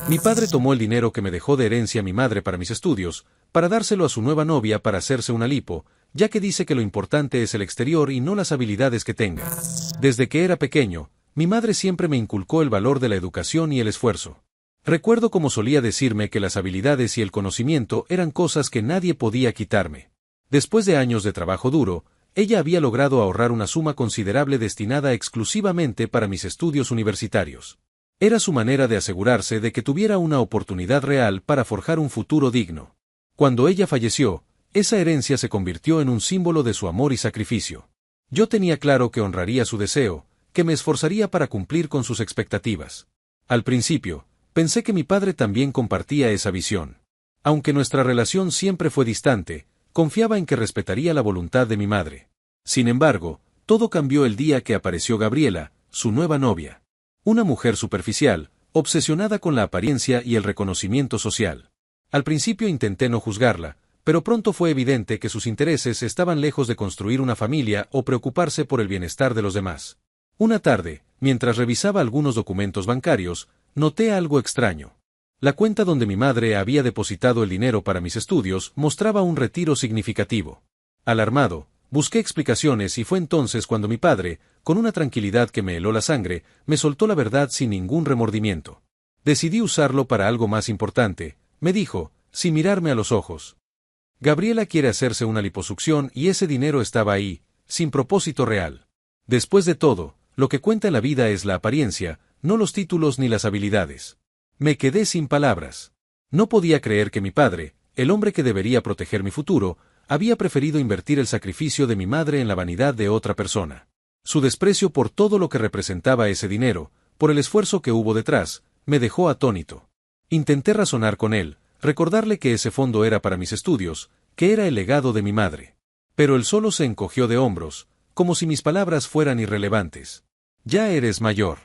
Mi padre tomó el dinero que me dejó de herencia mi madre para mis estudios, para dárselo a su nueva novia para hacerse una lipo, ya que dice que lo importante es el exterior y no las habilidades que tenga. Desde que era pequeño, mi madre siempre me inculcó el valor de la educación y el esfuerzo. Recuerdo cómo solía decirme que las habilidades y el conocimiento eran cosas que nadie podía quitarme. Después de años de trabajo duro, ella había logrado ahorrar una suma considerable destinada exclusivamente para mis estudios universitarios. Era su manera de asegurarse de que tuviera una oportunidad real para forjar un futuro digno. Cuando ella falleció, esa herencia se convirtió en un símbolo de su amor y sacrificio. Yo tenía claro que honraría su deseo, que me esforzaría para cumplir con sus expectativas. Al principio, pensé que mi padre también compartía esa visión. Aunque nuestra relación siempre fue distante, confiaba en que respetaría la voluntad de mi madre. Sin embargo, todo cambió el día que apareció Gabriela, su nueva novia. Una mujer superficial, obsesionada con la apariencia y el reconocimiento social. Al principio intenté no juzgarla, pero pronto fue evidente que sus intereses estaban lejos de construir una familia o preocuparse por el bienestar de los demás. Una tarde, mientras revisaba algunos documentos bancarios, noté algo extraño. La cuenta donde mi madre había depositado el dinero para mis estudios mostraba un retiro significativo. Alarmado, busqué explicaciones y fue entonces cuando mi padre, con una tranquilidad que me heló la sangre, me soltó la verdad sin ningún remordimiento. Decidí usarlo para algo más importante, me dijo, sin mirarme a los ojos. Gabriela quiere hacerse una liposucción y ese dinero estaba ahí, sin propósito real. Después de todo, lo que cuenta en la vida es la apariencia, no los títulos ni las habilidades. Me quedé sin palabras. No podía creer que mi padre, el hombre que debería proteger mi futuro, había preferido invertir el sacrificio de mi madre en la vanidad de otra persona. Su desprecio por todo lo que representaba ese dinero, por el esfuerzo que hubo detrás, me dejó atónito. Intenté razonar con él, recordarle que ese fondo era para mis estudios, que era el legado de mi madre. Pero él solo se encogió de hombros, como si mis palabras fueran irrelevantes. Ya eres mayor.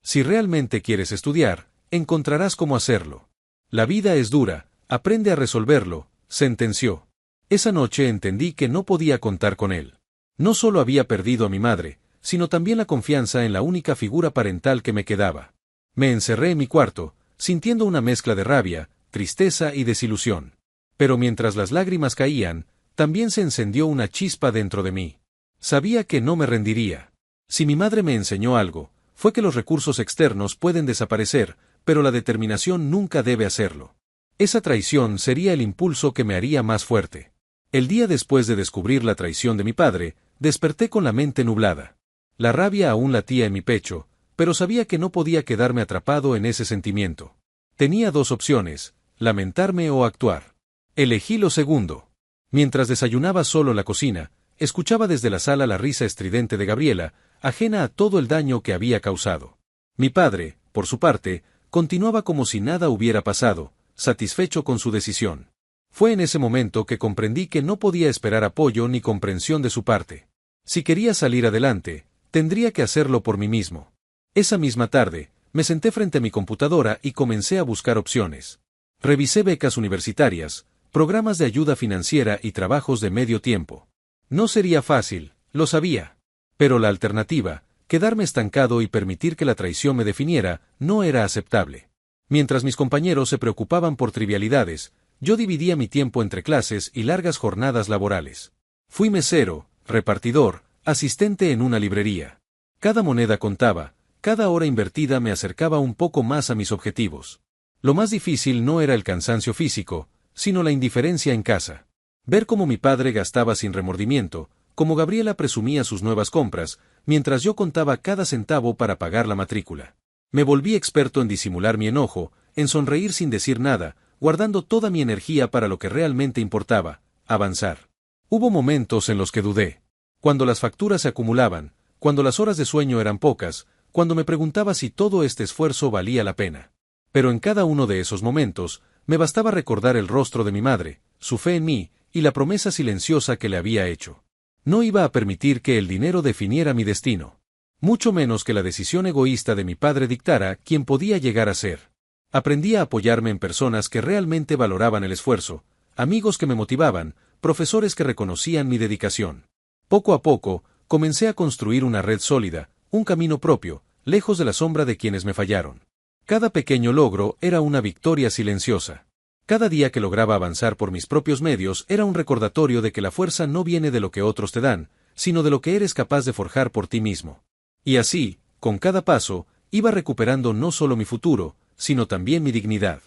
Si realmente quieres estudiar, encontrarás cómo hacerlo. La vida es dura, aprende a resolverlo, sentenció. Esa noche entendí que no podía contar con él. No solo había perdido a mi madre, sino también la confianza en la única figura parental que me quedaba. Me encerré en mi cuarto, sintiendo una mezcla de rabia, tristeza y desilusión. Pero mientras las lágrimas caían, también se encendió una chispa dentro de mí. Sabía que no me rendiría. Si mi madre me enseñó algo, fue que los recursos externos pueden desaparecer, pero la determinación nunca debe hacerlo. Esa traición sería el impulso que me haría más fuerte. El día después de descubrir la traición de mi padre, desperté con la mente nublada. La rabia aún latía en mi pecho, pero sabía que no podía quedarme atrapado en ese sentimiento. Tenía dos opciones, lamentarme o actuar. Elegí lo segundo. Mientras desayunaba solo en la cocina, escuchaba desde la sala la risa estridente de Gabriela, ajena a todo el daño que había causado. Mi padre, por su parte, continuaba como si nada hubiera pasado, satisfecho con su decisión. Fue en ese momento que comprendí que no podía esperar apoyo ni comprensión de su parte. Si quería salir adelante, tendría que hacerlo por mí mismo. Esa misma tarde, me senté frente a mi computadora y comencé a buscar opciones. Revisé becas universitarias, programas de ayuda financiera y trabajos de medio tiempo. No sería fácil, lo sabía. Pero la alternativa, quedarme estancado y permitir que la traición me definiera, no era aceptable. Mientras mis compañeros se preocupaban por trivialidades, yo dividía mi tiempo entre clases y largas jornadas laborales. Fui mesero, repartidor, asistente en una librería. Cada moneda contaba, cada hora invertida me acercaba un poco más a mis objetivos. Lo más difícil no era el cansancio físico, sino la indiferencia en casa. Ver cómo mi padre gastaba sin remordimiento, cómo Gabriela presumía sus nuevas compras, mientras yo contaba cada centavo para pagar la matrícula. Me volví experto en disimular mi enojo, en sonreír sin decir nada, guardando toda mi energía para lo que realmente importaba, avanzar. Hubo momentos en los que dudé. Cuando las facturas se acumulaban, cuando las horas de sueño eran pocas, cuando me preguntaba si todo este esfuerzo valía la pena. Pero en cada uno de esos momentos, me bastaba recordar el rostro de mi madre, su fe en mí, y la promesa silenciosa que le había hecho. No iba a permitir que el dinero definiera mi destino. Mucho menos que la decisión egoísta de mi padre dictara quién podía llegar a ser. Aprendí a apoyarme en personas que realmente valoraban el esfuerzo, amigos que me motivaban, profesores que reconocían mi dedicación. Poco a poco, comencé a construir una red sólida, un camino propio, lejos de la sombra de quienes me fallaron. Cada pequeño logro era una victoria silenciosa. Cada día que lograba avanzar por mis propios medios era un recordatorio de que la fuerza no viene de lo que otros te dan, sino de lo que eres capaz de forjar por ti mismo. Y así, con cada paso, iba recuperando no solo mi futuro, sino también mi dignidad.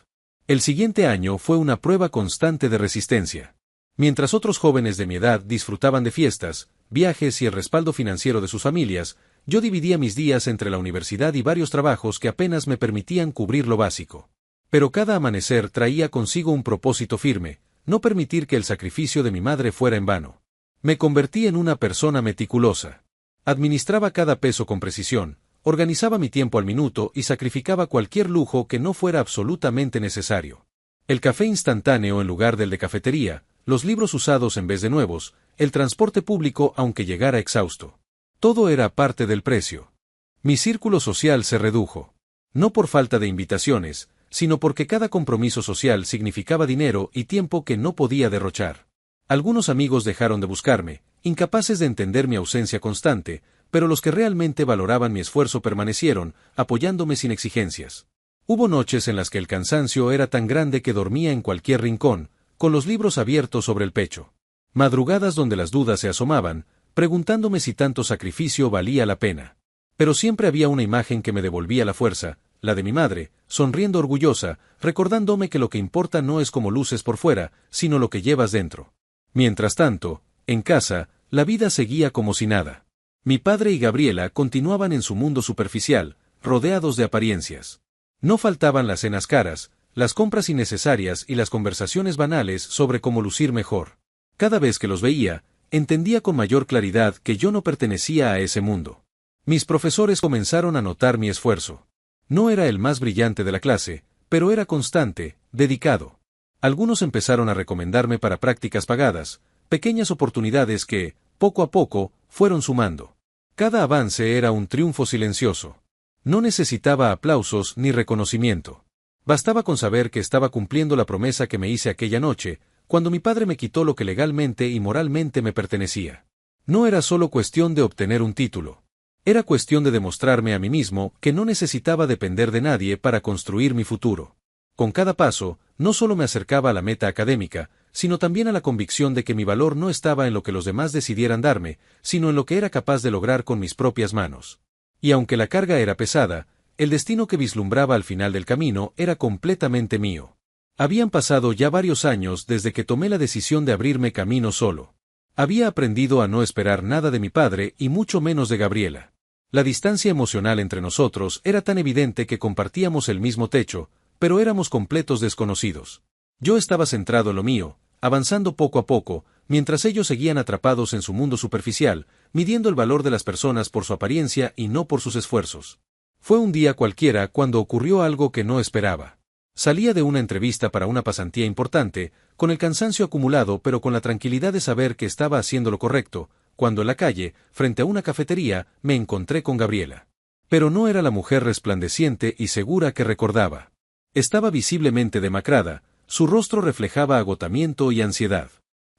El siguiente año fue una prueba constante de resistencia. Mientras otros jóvenes de mi edad disfrutaban de fiestas, viajes y el respaldo financiero de sus familias, yo dividía mis días entre la universidad y varios trabajos que apenas me permitían cubrir lo básico. Pero cada amanecer traía consigo un propósito firme: no permitir que el sacrificio de mi madre fuera en vano. Me convertí en una persona meticulosa. Administraba cada peso con precisión, organizaba mi tiempo al minuto y sacrificaba cualquier lujo que no fuera absolutamente necesario. El café instantáneo en lugar del de cafetería, los libros usados en vez de nuevos, el transporte público aunque llegara exhausto. Todo era parte del precio. Mi círculo social se redujo. No por falta de invitaciones, sino porque cada compromiso social significaba dinero y tiempo que no podía derrochar. Algunos amigos dejaron de buscarme, incapaces de entender mi ausencia constante, pero los que realmente valoraban mi esfuerzo permanecieron, apoyándome sin exigencias. Hubo noches en las que el cansancio era tan grande que dormía en cualquier rincón, con los libros abiertos sobre el pecho. Madrugadas donde las dudas se asomaban, preguntándome si tanto sacrificio valía la pena. Pero siempre había una imagen que me devolvía la fuerza, la de mi madre, sonriendo orgullosa, recordándome que lo que importa no es cómo luces por fuera, sino lo que llevas dentro. Mientras tanto, en casa, la vida seguía como si nada. Mi padre y Gabriela continuaban en su mundo superficial, rodeados de apariencias. No faltaban las cenas caras, las compras innecesarias y las conversaciones banales sobre cómo lucir mejor. Cada vez que los veía, entendía con mayor claridad que yo no pertenecía a ese mundo. Mis profesores comenzaron a notar mi esfuerzo. No era el más brillante de la clase, pero era constante, dedicado. Algunos empezaron a recomendarme para prácticas pagadas, pequeñas oportunidades que, poco a poco, fueron sumando. Cada avance era un triunfo silencioso. No necesitaba aplausos ni reconocimiento. Bastaba con saber que estaba cumpliendo la promesa que me hice aquella noche, cuando mi padre me quitó lo que legalmente y moralmente me pertenecía. No era solo cuestión de obtener un título. Era cuestión de demostrarme a mí mismo que no necesitaba depender de nadie para construir mi futuro. Con cada paso, no solo me acercaba a la meta académica, sino también a la convicción de que mi valor no estaba en lo que los demás decidieran darme, sino en lo que era capaz de lograr con mis propias manos. Y aunque la carga era pesada, el destino que vislumbraba al final del camino era completamente mío. Habían pasado ya varios años desde que tomé la decisión de abrirme camino solo. Había aprendido a no esperar nada de mi padre y mucho menos de Gabriela. La distancia emocional entre nosotros era tan evidente que compartíamos el mismo techo, pero éramos completos desconocidos. Yo estaba centrado en lo mío, avanzando poco a poco, mientras ellos seguían atrapados en su mundo superficial, midiendo el valor de las personas por su apariencia y no por sus esfuerzos. Fue un día cualquiera cuando ocurrió algo que no esperaba. Salía de una entrevista para una pasantía importante, con el cansancio acumulado pero con la tranquilidad de saber que estaba haciendo lo correcto, cuando en la calle, frente a una cafetería, me encontré con Gabriela. Pero no era la mujer resplandeciente y segura que recordaba. Estaba visiblemente demacrada, su rostro reflejaba agotamiento y ansiedad.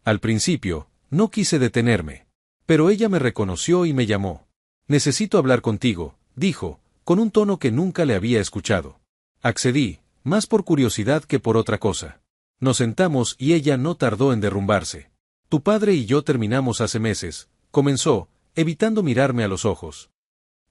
Al principio, no quise detenerme. Pero ella me reconoció y me llamó. «Necesito hablar contigo», dijo, con un tono que nunca le había escuchado. Accedí, más por curiosidad que por otra cosa. Nos sentamos y ella no tardó en derrumbarse. «Tu padre y yo terminamos hace meses», comenzó, evitando mirarme a los ojos.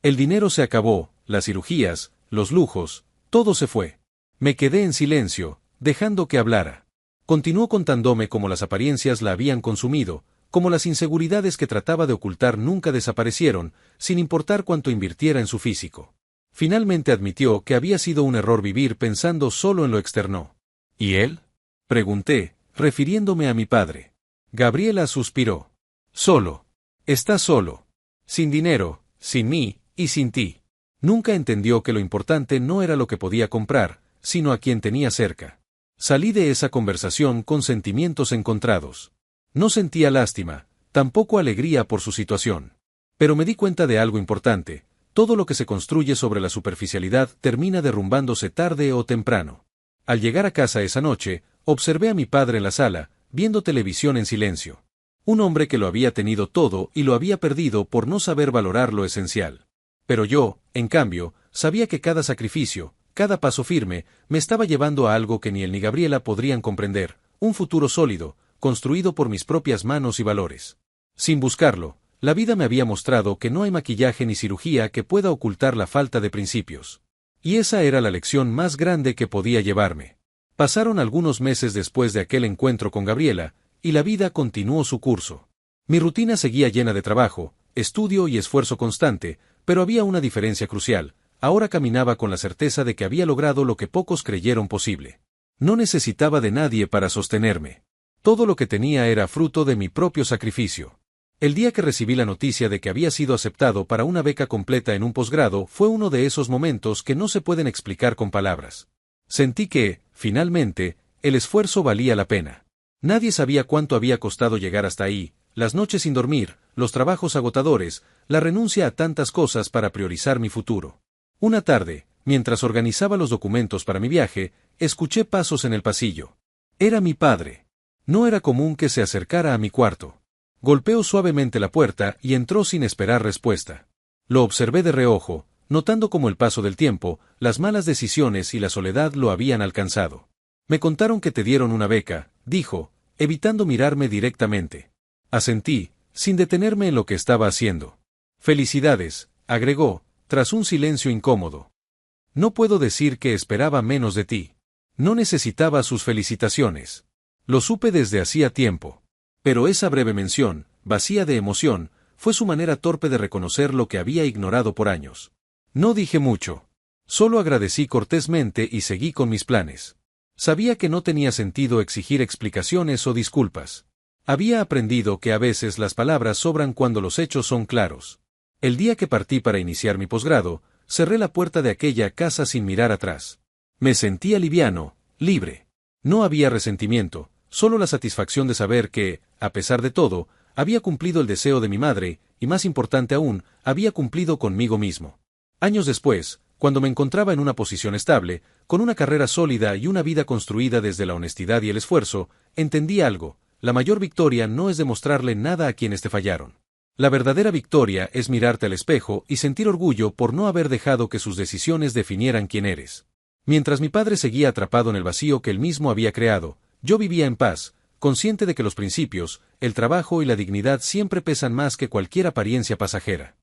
«El dinero se acabó, las cirugías, los lujos, todo se fue». Me quedé en silencio, dejando que hablara. Continuó contándome cómo las apariencias la habían consumido, cómo las inseguridades que trataba de ocultar nunca desaparecieron, sin importar cuánto invirtiera en su físico. Finalmente admitió que había sido un error vivir pensando solo en lo externo. ¿Y él?, pregunté, refiriéndome a mi padre. Gabriela suspiró. «Solo. Está solo. Sin dinero, sin mí, y sin ti». Nunca entendió que lo importante no era lo que podía comprar, sino a quien tenía cerca. Salí de esa conversación con sentimientos encontrados. No sentía lástima, tampoco alegría por su situación. Pero me di cuenta de algo importante: todo lo que se construye sobre la superficialidad termina derrumbándose tarde o temprano. Al llegar a casa esa noche, observé a mi padre en la sala, viendo televisión en silencio. Un hombre que lo había tenido todo y lo había perdido por no saber valorar lo esencial. Pero yo, en cambio, sabía que cada sacrificio, cada paso firme, me estaba llevando a algo que ni él ni Gabriela podrían comprender, un futuro sólido, construido por mis propias manos y valores. Sin buscarlo, la vida me había mostrado que no hay maquillaje ni cirugía que pueda ocultar la falta de principios. Y esa era la lección más grande que podía llevarme. Pasaron algunos meses después de aquel encuentro con Gabriela, y la vida continuó su curso. Mi rutina seguía llena de trabajo, estudio y esfuerzo constante, pero había una diferencia crucial. Ahora caminaba con la certeza de que había logrado lo que pocos creyeron posible. No necesitaba de nadie para sostenerme. Todo lo que tenía era fruto de mi propio sacrificio. El día que recibí la noticia de que había sido aceptado para una beca completa en un posgrado fue uno de esos momentos que no se pueden explicar con palabras. Sentí que, finalmente, el esfuerzo valía la pena. Nadie sabía cuánto había costado llegar hasta ahí, las noches sin dormir, los trabajos agotadores, la renuncia a tantas cosas para priorizar mi futuro. Una tarde, mientras organizaba los documentos para mi viaje, escuché pasos en el pasillo. Era mi padre. No era común que se acercara a mi cuarto. Golpeó suavemente la puerta y entró sin esperar respuesta. Lo observé de reojo, notando cómo el paso del tiempo, las malas decisiones y la soledad lo habían alcanzado. Me contaron que te dieron una beca, dijo, evitando mirarme directamente. Asentí, sin detenerme en lo que estaba haciendo. Felicidades, agregó, tras un silencio incómodo. No puedo decir que esperaba menos de ti. No necesitaba sus felicitaciones. Lo supe desde hacía tiempo. Pero esa breve mención, vacía de emoción, fue su manera torpe de reconocer lo que había ignorado por años. No dije mucho. Solo agradecí cortésmente y seguí con mis planes. Sabía que no tenía sentido exigir explicaciones o disculpas. Había aprendido que a veces las palabras sobran cuando los hechos son claros. El día que partí para iniciar mi posgrado, cerré la puerta de aquella casa sin mirar atrás. Me sentía liviano, libre. No había resentimiento, solo la satisfacción de saber que, a pesar de todo, había cumplido el deseo de mi madre, y más importante aún, había cumplido conmigo mismo. Años después, cuando me encontraba en una posición estable, con una carrera sólida y una vida construida desde la honestidad y el esfuerzo, entendí algo: la mayor victoria no es demostrarle nada a quienes te fallaron. La verdadera victoria es mirarte al espejo y sentir orgullo por no haber dejado que sus decisiones definieran quién eres. Mientras mi padre seguía atrapado en el vacío que él mismo había creado, yo vivía en paz, consciente de que los principios, el trabajo y la dignidad siempre pesan más que cualquier apariencia pasajera.